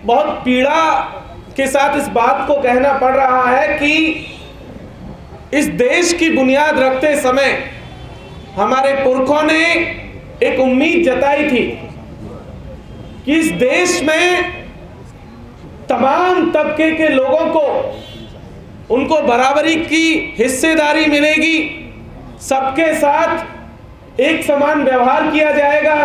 बहुत पीड़ा के साथ इस बात को कहना पड़ रहा है कि इस देश की बुनियाद रखते समय हमारे पुरखों ने एक उम्मीद जताई थी कि इस देश में तमाम तबके के लोगों को उनको बराबरी की हिस्सेदारी मिलेगी, सबके साथ एक समान व्यवहार किया जाएगा।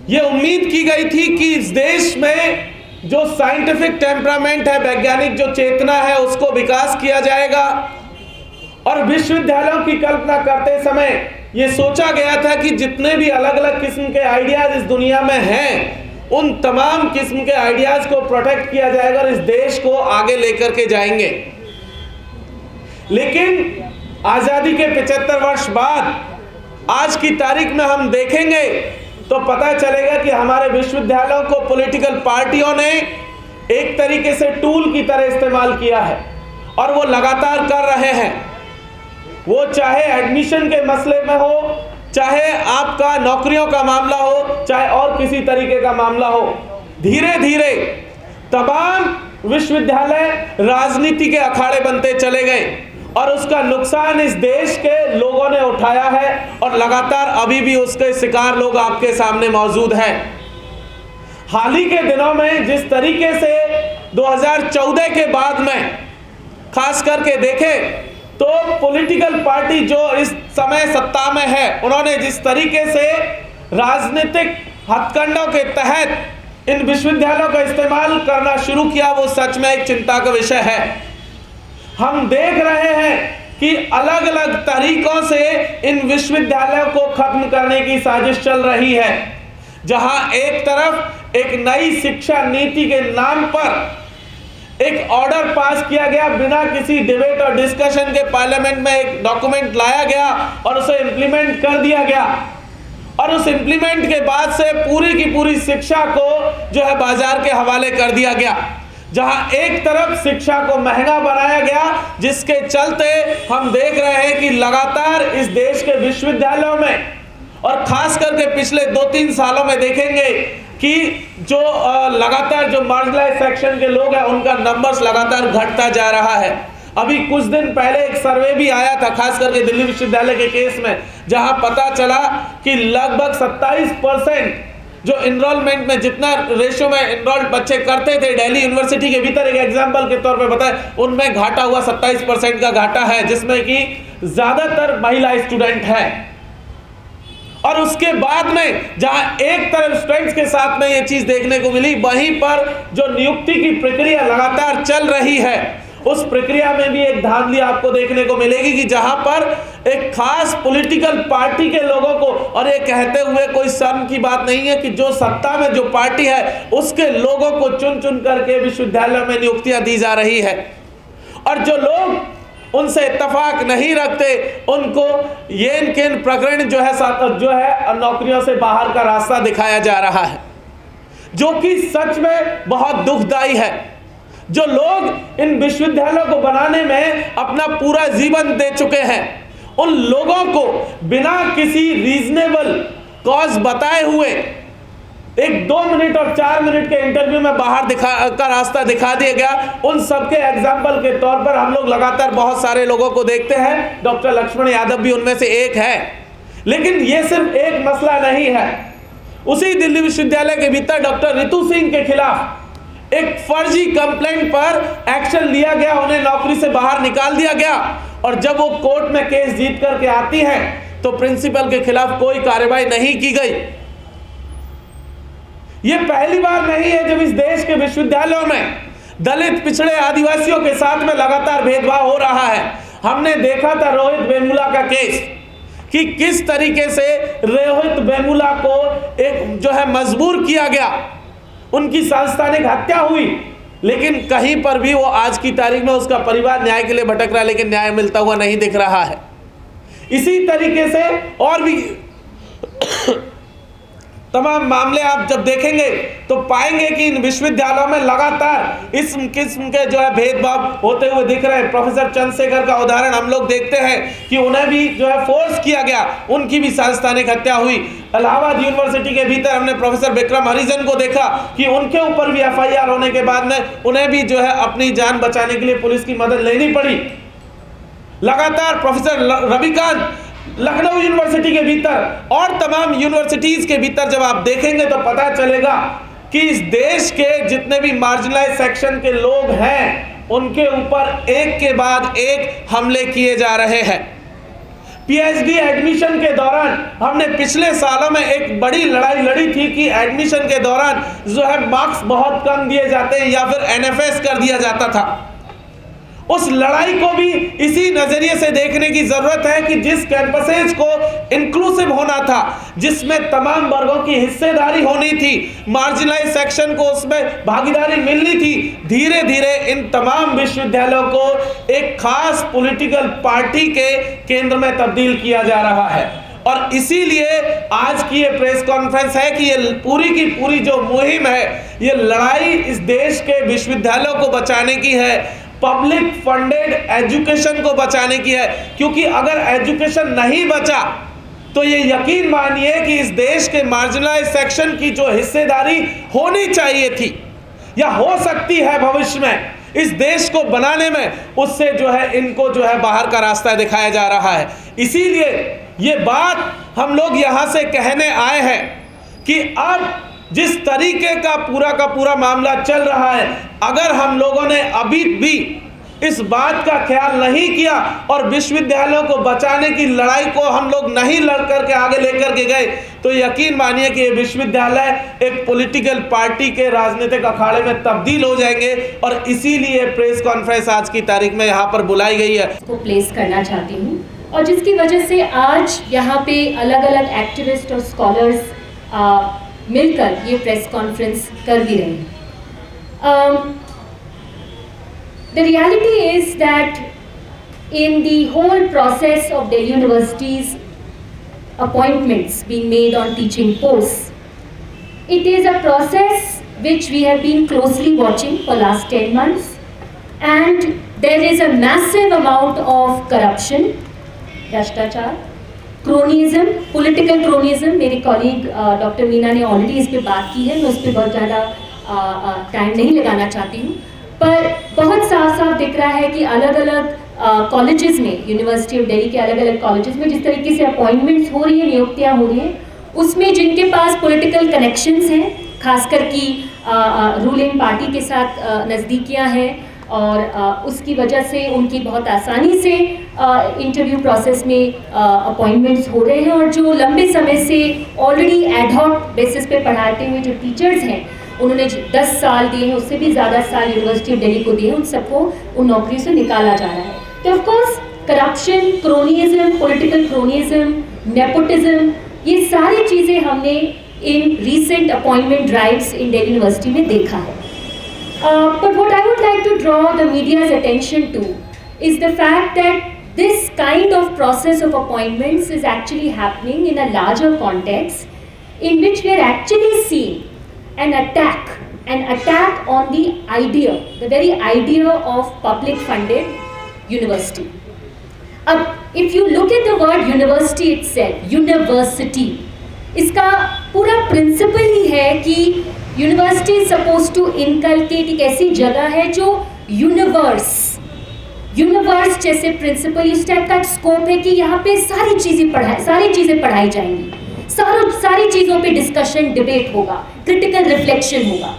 ये उम्मीद की गई थी कि इस देश में जो साइंटिफिक टेम्परामेंट है, वैज्ञानिक जो चेतना है, उसको विकास किया जाएगा। और विश्वविद्यालयों की कल्पना करते समय ये सोचा गया था कि जितने भी अलग अलग किस्म के आइडियाज इस दुनिया में हैं, उन तमाम किस्म के आइडियाज को प्रोटेक्ट किया जाएगा और इस देश को आगे लेकर के जाएंगे। लेकिन आज़ादी के 75 वर्ष बाद आज की तारीख में हम देखेंगे तो पता चलेगा कि हमारे विश्वविद्यालयों को पॉलिटिकल पार्टियों ने एक तरीके से टूल की तरह इस्तेमाल किया है और वो लगातार कर रहे हैं। वो चाहे एडमिशन के मसले में हो, चाहे आपका नौकरियों का मामला हो, चाहे और किसी तरीके का मामला हो, धीरे धीरे तमाम विश्वविद्यालय राजनीति के अखाड़े बनते चले गए और उसका नुकसान इस देश के लोगों ने उठाया है और लगातार अभी भी उसके शिकार लोग आपके सामने मौजूद हैं। हाल ही के दिनों में जिस तरीके से 2014 के बाद में खास करके देखें तो पॉलिटिकल पार्टी जो इस समय सत्ता में है, उन्होंने जिस तरीके से राजनीतिक हथकंडों के तहत इन विश्वविद्यालयों का इस्तेमाल करना शुरू किया, वो सच में एक चिंता का विषय है। हम देख रहे हैं कि अलग अलग तरीकों से इन विश्वविद्यालयों को खत्म करने की साजिश चल रही है। जहां एक तरफ एक नई शिक्षा नीति के नाम पर एक ऑर्डर पास किया गया, बिना किसी डिबेट और डिस्कशन के पार्लियामेंट में एक डॉक्यूमेंट लाया गया और उसे इंप्लीमेंट कर दिया गया और उस इंप्लीमेंट के बाद से पूरी की पूरी शिक्षा को जो है बाजार के हवाले कर दिया गया। जहां एक तरफ शिक्षा को महंगा बनाया गया, जिसके चलते हम देख रहे हैं कि लगातार इस देश के विश्वविद्यालयों में और खास करके पिछले 2-3 सालों में देखेंगे कि जो लगातार जो मार्जिनलाइज्ड सेक्शन के लोग हैं, उनका नंबर्स लगातार घटता जा रहा है। अभी कुछ दिन पहले एक सर्वे भी आया था, खास करके दिल्ली विश्वविद्यालय के केस में, जहां पता चला कि लगभग 27% जो एनरोलमेंट में जितना रेशो में एनरोल्ड बच्चे करते थे दिल्ली यूनिवर्सिटी के भीतर, एक एग्जांपल के तौर पे बताएं, उनमें घाटा हुआ 27% का घाटा है, जिसमें कि ज्यादातर महिला स्टूडेंट हैं। और उसके बाद में जहां एक तरफ स्टूडेंट्स के साथ में ये चीज देखने को मिली, वहीं पर जो नियुक्ति की प्रक्रिया लगातार चल रही है, उस प्रक्रिया में भी एक धांधली आपको देखने को मिलेगी कि जहां पर एक खास पॉलिटिकल पार्टी के लोगों को, और ये कहते हुए कोई शर्म की बात नहीं है कि जो सत्ता में जो पार्टी है उसके लोगों को चुन चुन करके विश्वविद्यालय में नियुक्तियां दी जा रही है और जो लोग उनसे इत्तेफाक नहीं रखते उनको येन केन प्रकरण जो है नौकरियों से बाहर का रास्ता दिखाया जा रहा है, जो कि सच में बहुत दुखदाई है। जो लोग इन विश्वविद्यालयों को बनाने में अपना पूरा जीवन दे चुके हैं, उन लोगों को बिना किसी रीजनेबल कॉज बताए हुए एक 2 मिनट और 4 मिनट के इंटरव्यू में बाहर का रास्ता दिखा दिया गया। उन सबके एग्जाम्पल के तौर पर हम लोग लगातार बहुत सारे लोगों को देखते हैं, डॉक्टर लक्ष्मण यादव भी उनमें से एक है। लेकिन ये सिर्फ एक मसला नहीं है। उसी दिल्ली विश्वविद्यालय के भीतर डॉक्टर रितु सिंह के खिलाफ एक फर्जी कंप्लेंट पर एक्शन लिया गया, उन्हें नौकरी से बाहर निकाल दिया गया और जब वो कोर्ट में केस जीत करके आती हैं तो प्रिंसिपल के खिलाफ कोई कार्रवाई नहीं की गई। ये पहली बार नहीं है जब इस देश के विश्वविद्यालयों में दलित, पिछड़े, आदिवासियों के साथ में लगातार भेदभाव हो रहा है। हमने देखा था रोहित वेमुला का केस कि किस तरीके से रोहित वेमुला को एक जो है मजबूर किया गया, उनकी सांस्थानिक हत्या हुई, लेकिन कहीं पर भी वो आज की तारीख में उसका परिवार न्याय के लिए भटक रहा है, लेकिन न्याय मिलता हुआ नहीं दिख रहा है। इसी तरीके से और भी तमाम मामले आप जब देखेंगे तो पाएंगे कि इन विश्वविद्यालयों में लगातार इस किस्म के जो है भेदभाव होते हुए दिख रहे हैं। प्रोफेसर चंद्रशेखर का उदाहरण हम लोग देखते हैं कि उन्हें भी जो है फोर्स किया गया, उनकी भी सांस्थानिक हत्या हुई। इलाहाबाद यूनिवर्सिटी के भीतर हमने प्रोफेसर विक्रम हरिजन को देखा कि उनके ऊपर भी FIR होने के बाद में उन्हें भी जो है अपनी जान बचाने के लिए पुलिस की मदद लेनी पड़ी। लगातार प्रोफेसर रविकांत लखनऊ यूनिवर्सिटी के भीतर और तमाम यूनिवर्सिटीज के भीतर जब आप देखेंगे तो पता चलेगा कि इस देश के जितने भी मार्जिनलाइज सेक्शन के लोग हैं उनके ऊपर एक के बाद एक हमले किए जा रहे हैं। PhD एडमिशन के दौरान हमने पिछले सालों में एक बड़ी लड़ाई लड़ी थी कि एडमिशन के दौरान जो है मार्क्स बहुत कम दिए जाते हैं या फिर NFS कर दिया जाता था। उस लड़ाई को भी इसी नजरिए से देखने की जरूरत है कि जिस कैंपसेज को इंक्लूसिव होना था, जिसमें तमाम वर्गों की हिस्सेदारी होनी थी, मार्जिनलाइज सेक्शन को उसमें भागीदारी मिलनी थी, धीरे धीरे इन तमाम विश्वविद्यालयों को एक खास पॉलिटिकल पार्टी के केंद्र में तब्दील किया जा रहा है। और इसीलिए आज की ये प्रेस कॉन्फ्रेंस है कि ये पूरी की पूरी जो मुहिम है, ये लड़ाई इस देश के विश्वविद्यालयों को बचाने की है, पब्लिक फंडेड एजुकेशन को बचाने की है। क्योंकि अगर एजुकेशन नहीं बचा तो ये यकीन मानिए कि इस देश के मार्जिनलाइज सेक्शन की जो हिस्सेदारी होनी चाहिए थी या हो सकती है भविष्य में इस देश को बनाने में, उससे जो है इनको जो है बाहर का रास्ता दिखाया जा रहा है। इसीलिए ये बात हम लोग यहाँ से कहने आए हैं कि अब जिस तरीके का पूरा मामला चल रहा है, अगर हम लोगों ने अभी भी इस बात का ख्याल नहीं किया और विश्वविद्यालयों को बचाने की लड़ाई को हम लोग नहीं लड़ करके आगे लेकर के गए, तो यकीन मानिए कि ये विश्वविद्यालय एक पॉलिटिकल पार्टी के राजनीतिक अखाड़े में तब्दील हो जाएंगे। और इसीलिए प्रेस कॉन्फ्रेंस आज की तारीख में यहाँ पर बुलाई गई है। को प्लेस करना चाहती हूँ और जिसकी वजह से आज यहाँ पे अलग अलग एक्टिविस्ट और स्कॉलर्स मिलकर ये प्रेस कॉन्फ्रेंस कर भी रहे हैं। The reality is that in the whole process of the university's appointments being made on teaching posts, it is a process which we have been closely watching for last 10 months, and there is a massive amount of corruption, भ्रष्टाचार, cronyism, political cronyism. मेरे colleague doctor Meena ने already इस पर बात की है, मैं उस पर बहुत ज़्यादा टाइम नहीं लगाना चाहती हूँ, पर बहुत साफ साफ दिख रहा है कि अलग अलग कॉलेजेस में, यूनिवर्सिटी ऑफ दिल्ली के अलग अलग कॉलेजेस में जिस तरीके से अपॉइंटमेंट्स हो रही है, नियुक्तियाँ हो रही हैं, उसमें जिनके पास पॉलिटिकल कनेक्शंस हैं, खासकर की रूलिंग पार्टी के साथ नज़दीकियाँ हैं और उसकी वजह से उनकी बहुत आसानी से इंटरव्यू प्रोसेस में अपॉइंटमेंट्स हो रहे हैं। और जो लंबे समय से ऑलरेडी एडहॉक बेसिस पे पढ़ाते हुए जो टीचर्स हैं, उन्होंने 10 साल दिए हैं, उससे भी ज़्यादा साल यूनिवर्सिटी ऑफ दिल्ली को दिए हैं, उन सबको उन नौकरियों से निकाला जा रहा है। तो of course corruption, cronyism, political cronyism, nepotism, ये सारी चीज़ें हमने in recent appointment drives in Delhi university में देखा है। But what I would like to draw the media's attention to is the fact that this kind of process of appointments is actually happening in a larger context in which we are actually seeing an attack on the idea, the very idea of public funded university. If you look at the word university itself, university, इसका पूरा principal ही है कि university is suppose to inculcate, एक ऐसी जगह है जो यूनिवर्स जैसे प्रिंसिपल, इस टाइप का स्कोप है कि यहाँ पे सारी चीज़ें पढ़ाई जाएंगी, सारी चीज़ों पे डिस्कशन, डिबेट होगा, क्रिटिकल रिफ्लेक्शन होगा।